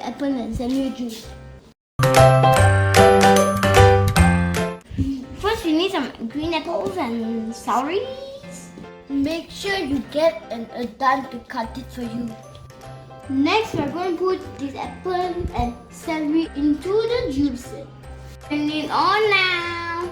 apple and celery juice. First, we need some green apples and celery. Make sure you get an adult to cut it for you. Next, we're going to put this apple and celery into the juicer. Turn it on now.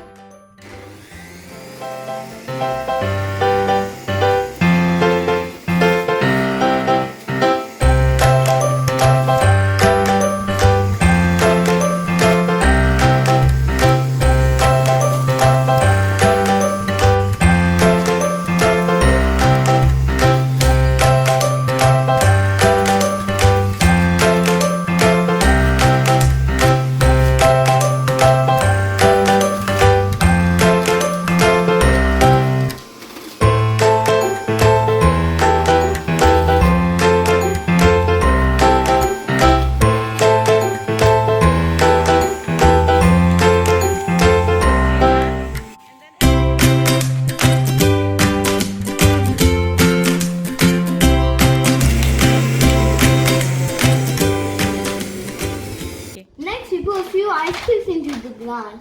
Next, we put a few ice cubes into the glass.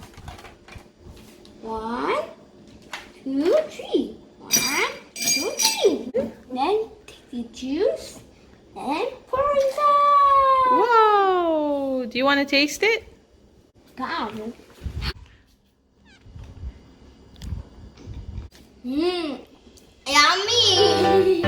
1, 2, 3. 1, 2, 3. Then take the juice and pour it out. Whoa! Do you want to taste it? Yummy. Yummy.